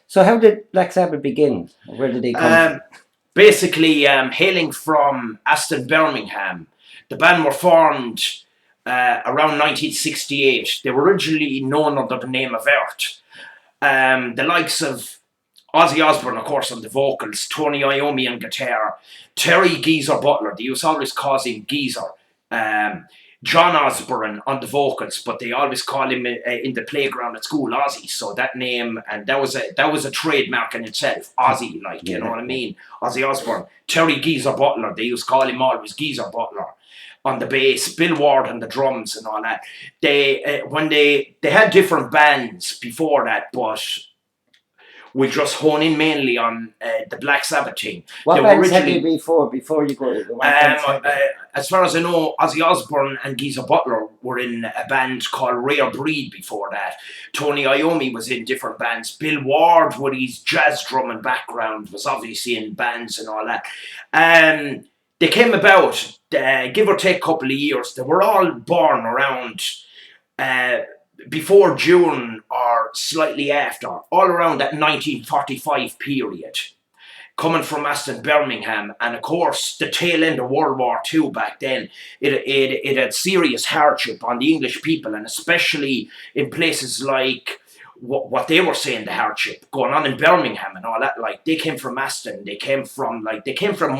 So how did Black Sabbath begin? Where did they come from? Basically, hailing from Aston, Birmingham, the band were formed around 1968. They were originally known under the name of Earth. The likes of Ozzy Osbourne, of course, on the vocals, Tony Iommi on guitar, Terry Geezer Butler, they used to always call him Geezer, John Osbourne on the vocals, but they always call him in the playground at school Ozzy. So that name, and that was a trademark in itself, Ozzy, like, you know what I mean? Ozzy Osbourne, Terry Geezer Butler, they used to call him always Geezer Butler on the bass, Bill Ward on the drums and all that. They had different bands before that, but we just hone in mainly on the Black Sabbath thing. What bands had you before you go? As far as I know, Ozzy Osbourne and Geezer Butler were in a band called Rare Breed before that. Tony Iommi was in different bands. Bill Ward, with his jazz drumming background, was obviously in bands and all that. They came about, give or take a couple of years. They were all born around before June or slightly after, all around that 1945 period, coming from Aston, Birmingham, and of course the tail end of World War II back then, it had serious hardship on the English people, and especially in places like what they were saying, the hardship going on in Birmingham and all that. Like, they came from Aston, they came from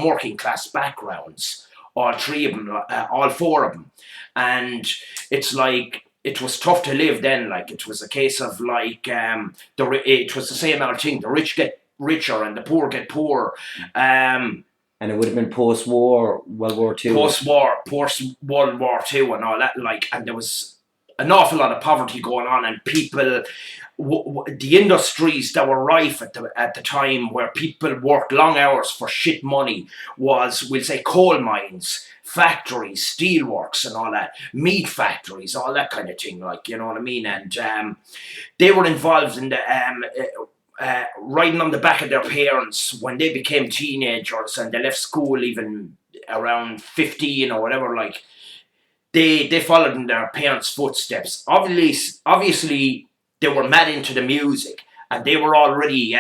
working class backgrounds, all three of them, all four of them, and it's like, it was tough to live then. Like, it was a case of like, it was the same old thing. The rich get richer and the poor get poorer. And it would have been post-war, World War II. Post-World War II and all that. Like, and there was an awful lot of poverty going on, and people, the industries that were rife at the time, where people worked long hours for shit money, was, we'll say, coal mines, factories, steelworks and all that, meat factories, all that kind of thing, like, you know what I mean? And they were involved in the riding on the back of their parents when they became teenagers, and they left school even around 15 or whatever. Like, they followed in their parents' footsteps. Obviously they were mad into the music, and they were already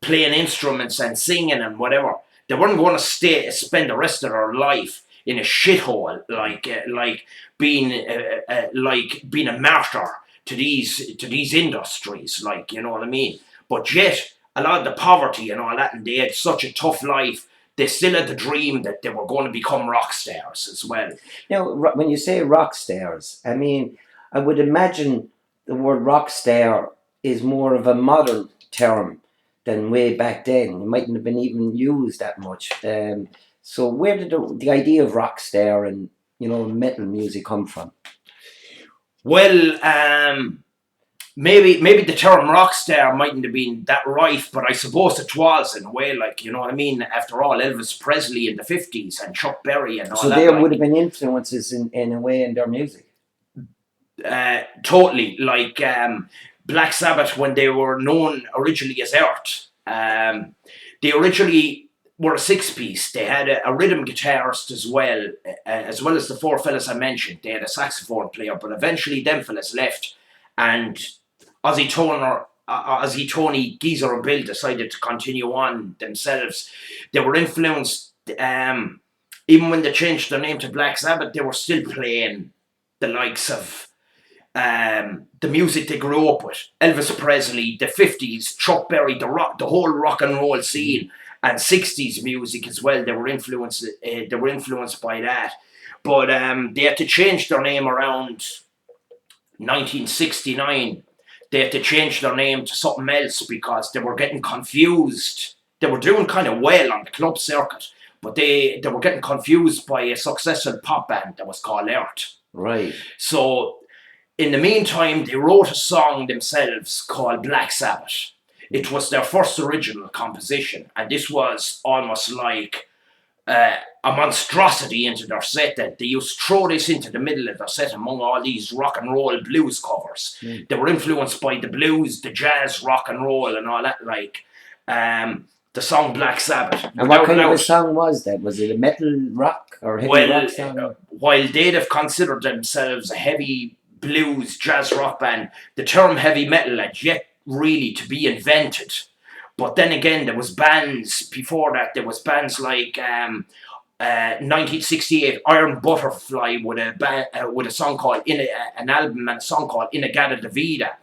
playing instruments and singing and whatever. They weren't going to spend the rest of their life in a shithole, like being a martyr to these industries, like, you know what I mean? But yet, a lot of the poverty and all that, and they had such a tough life, they still had the dream that they were going to become rock stars as well. Now, when you say rock stars, I mean, I would imagine the word rock star is more of a modern term than way back then. It mightn't have been even used that much. So where did the idea of rock star and, you know, metal music come from? Well, maybe the term rock star mightn't have been that right, but I suppose it was in a way, like, you know what I mean? After all, Elvis Presley in the 50s and Chuck Berry and all that. So there would have been influences in a way in their music. Totally. Like, Black Sabbath, when they were known originally as Earth, they originally were a six-piece. They had a rhythm guitarist as well as the four fellas I mentioned. They had a saxophone player, but eventually them fellas left, and Ozzy, Tony, Geezer and Bill decided to continue on themselves. They were influenced, even when they changed their name to Black Sabbath, they were still playing the likes of the music they grew up with. Elvis Presley, the 50s, Chuck Berry, the whole rock and roll scene, and 60s music as well. They were influenced by that. But they had to change their name around 1969. They had to change their name to something else because they were getting confused. They were doing kind of well on the club circuit, but they were getting confused by a successful pop band that was called Earth. Right. So in the meantime, they wrote a song themselves called Black Sabbath. It was their first original composition, and this was almost like a monstrosity into their set, that they used to throw this into the middle of their set among all these rock and roll blues covers. They were influenced by the blues, the jazz, rock and roll and all that, like the song Black Sabbath. And what kind of a song was that? Was it a metal rock or heavy rock song? While they'd have considered themselves a heavy blues, jazz rock band, the term heavy metal had yet really to be invented. But then again, there was bands before that. There was bands like 1968 Iron Butterfly with a song called an album and a song called Inagata Davida,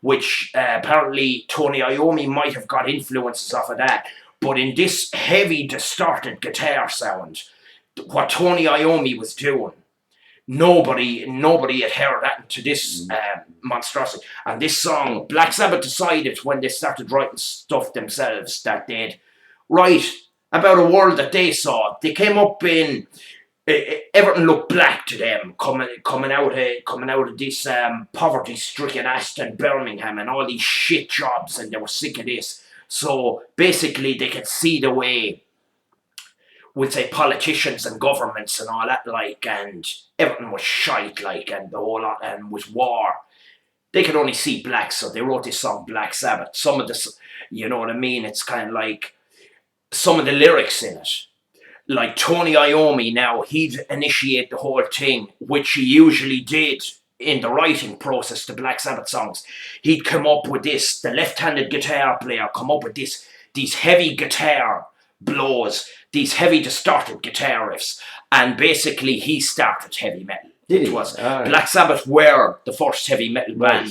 which apparently Tony Iommi might have got influences off of that. But in this heavy distorted guitar sound, what Tony Iommi was doing, nobody had heard that to this monstrosity. And this song, Black Sabbath decided when they started writing stuff themselves that they'd write about a world that they saw. They came up in everything looked black to them coming out of this poverty-stricken Aston Birmingham and all these shit jobs, and they were sick of this. So basically, they could see the way, we'd say, politicians and governments and all that, like, and everything was shite, like, and the whole lot, and was war. They could only see black, so they wrote this song, Black Sabbath. Some of the, you know what I mean? It's kind of like some of the lyrics in it. Like Tony Iommi now, he'd initiate the whole thing, which he usually did in the writing process, the Black Sabbath songs. He'd come up with this, the left-handed guitar player come up with these heavy guitar blows, these heavy distorted guitar riffs, and basically he started heavy metal. Did he? It was Black Sabbath were the first heavy metal band.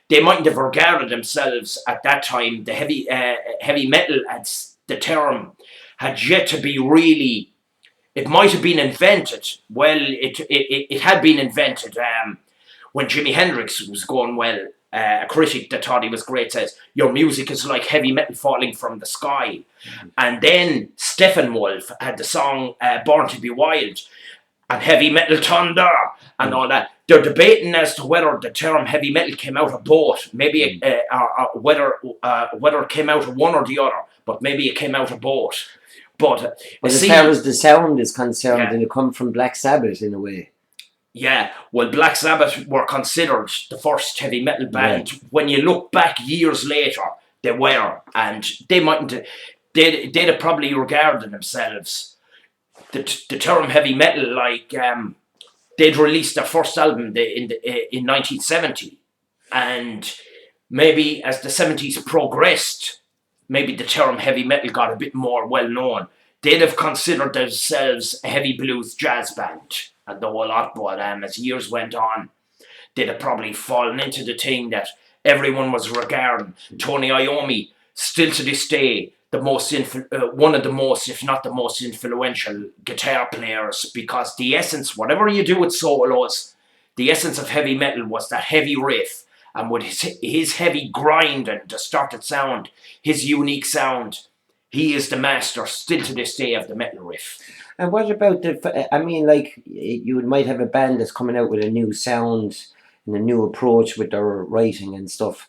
They mightn't have regarded themselves at that time. The heavy metal, as the term, had yet to be really. It might have been invented. Well, it had been invented when Jimi Hendrix was going well. A critic that thought he was great says, "Your music is like heavy metal falling from the sky." And then Steppenwolf had the song "Born to Be Wild" and "Heavy Metal Thunder" and all that. They're debating as to whether the term heavy metal came out of both, maybe whether it came out of one or the other, but maybe it came out of both. But as far as the sound is concerned, did it come from Black Sabbath in a way? Yeah, well, Black Sabbath were considered the first heavy metal band. Yeah. When you look back years later, they were, and they mightn't. They'd have probably regarded themselves the term heavy metal, like they'd released their first album in 1970, and maybe as the 70s progressed, maybe the term heavy metal got a bit more well known. They'd have considered themselves a heavy blues jazz band and the whole lot, but as years went on, they'd have probably fallen into the thing that everyone was regarding. Tony Iommi, still to this day, one of the most, if not the most influential guitar players, because the essence, whatever you do with solos, the essence of heavy metal was that heavy riff, and with his heavy grind and distorted sound, his unique sound, he is the master still to this day of the metal riff. And what about like you might have a band that's coming out with a new sound and a new approach with their writing and stuff.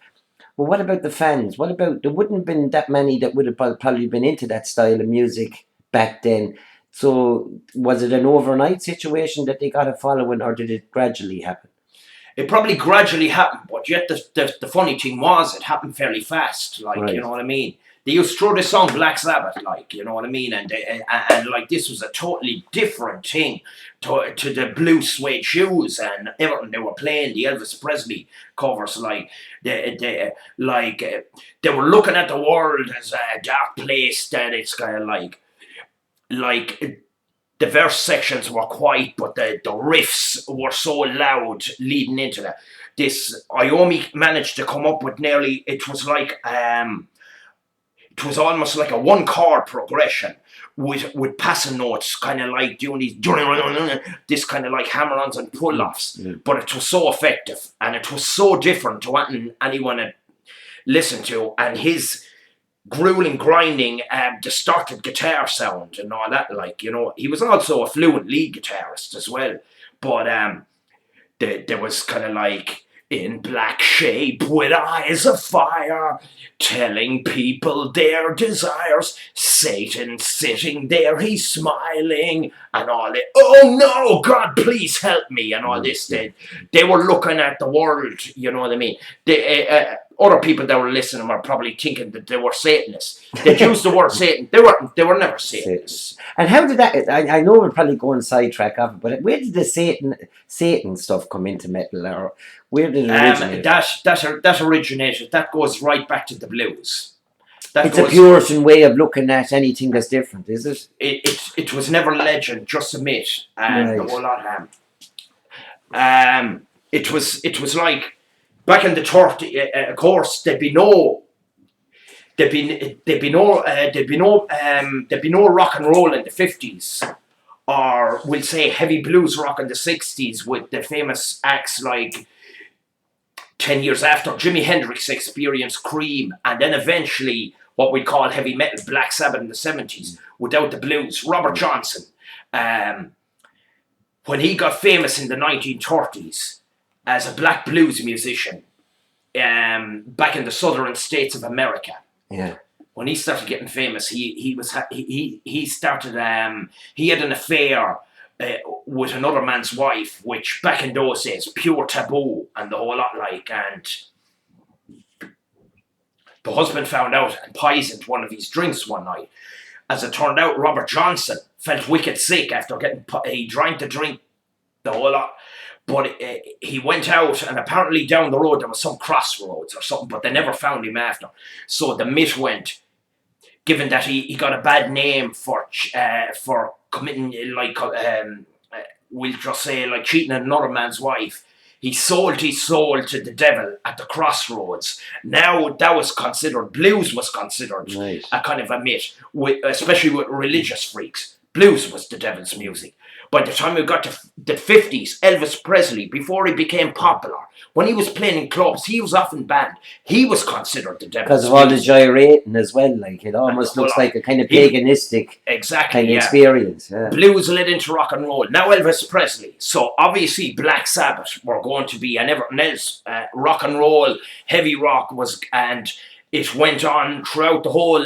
But what about the fans? What about, there wouldn't have been that many that would have probably been into that style of music back then. So was it an overnight situation that they got a following, or did it gradually happen? It probably gradually happened, but yet the funny thing was it happened fairly fast, like, right. You know what I mean? They used to throw this song Black Sabbath, like, you know what I mean? And like, this was a totally different thing to the blue suede shoes and everything they were playing, the Elvis Presley covers, like, they were looking at the world as a dark place that it's kind of like the verse sections were quiet, but the riffs were so loud leading into that. This Iommi managed to come up with it was almost like a one chord progression with passing notes, kind of like doing this kind of like hammer-ons and pull-offs. Mm. But it was so effective, and it was so different to what anyone had listened to, and his grueling, grinding, distorted guitar sound and all that, like, you know, he was also a fluent lead guitarist as well. But there was kind of like, in black shape with eyes of fire, telling people their desires, Satan sitting there, he's smiling, and all that. Oh no, God, please help me, and all this. They were looking at the world, you know what I mean? other people that were listening were probably thinking that they were Satanists. They'd use the word Satan. They were never Satanists. And how did that? I know we're probably going sidetrack off it, but where did the Satan stuff come into metal, or where did it originate? That originated. That goes right back to the blues. It's a Puritan way of looking at anything that's different, is it? It was never legend, just a myth, and the whole lot. It was like back in the 30s. Of course, there'd be no rock and roll in the 50s, or we'll say heavy blues rock in the 60s with the famous acts like 10 years after Jimi Hendrix experienced Cream, and then eventually what we call heavy metal, Black Sabbath in the 70s, without the blues. Robert Johnson, when he got famous in the 1930s as a black blues musician, back in the southern states of America, when he started getting famous, he had an affair with another man's wife, which back in those days, pure taboo and the whole lot like, and the husband found out and poisoned one of his drinks one night. As it turned out, Robert Johnson felt wicked sick after he drank the drink, the whole lot. But he went out, and apparently down the road there was some crossroads or something, but they never found him after. So the myth went, given that he got a bad name for committing, like, we'll just say, like cheating on another man's wife, he sold his soul to the devil at the crossroads. Now that was considered, blues was considered a kind of a myth, especially with religious freaks. Blues was the devil's music. By the time we got to the 50s, Elvis Presley, before he became popular, when he was playing in clubs, he was often banned. He was considered the devil's because of all the gyrating as well. Like, it almost looks like a kind of paganistic kind of experience. Yeah. Blues led into rock and roll. Now Elvis Presley. So obviously Black Sabbath were going to be, and everything else, rock and roll, heavy rock was, and it went on throughout the whole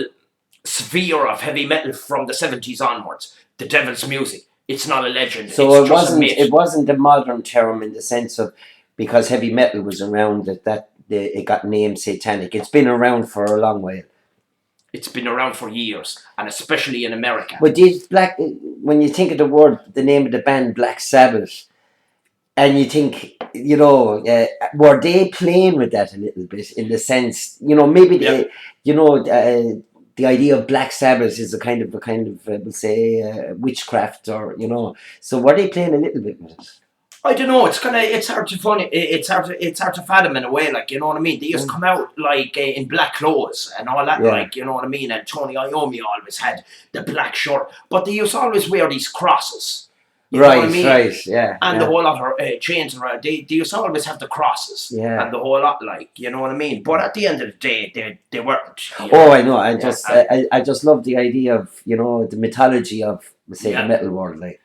sphere of heavy metal from the 70s onwards. The devil's music. It's not a legend. So it wasn't a modern term in the sense of, because heavy metal was around, it got named satanic. It's been around for a long while. It's been around for years, and especially in America. But when you think of the name of the band, Black Sabbath, and you think, were they playing with that a little bit in the sense, maybe the idea of Black Sabbath is a kind of we'll say witchcraft, or so were they playing a little bit with it? I don't know. It's hard to fathom in a way, like, you know what I mean. They used to come out like in black clothes and all that, like, you know what I mean. And Tony Iommi always had the black shirt, but they used to always wear these crosses. You know what I mean? Right, yeah. And the whole lot of chains around. They used to always have the crosses, and the whole lot, like, you know what I mean. But at the end of the day, they weren't. I know. I just love the idea of the mythology of, say, the metal world, like.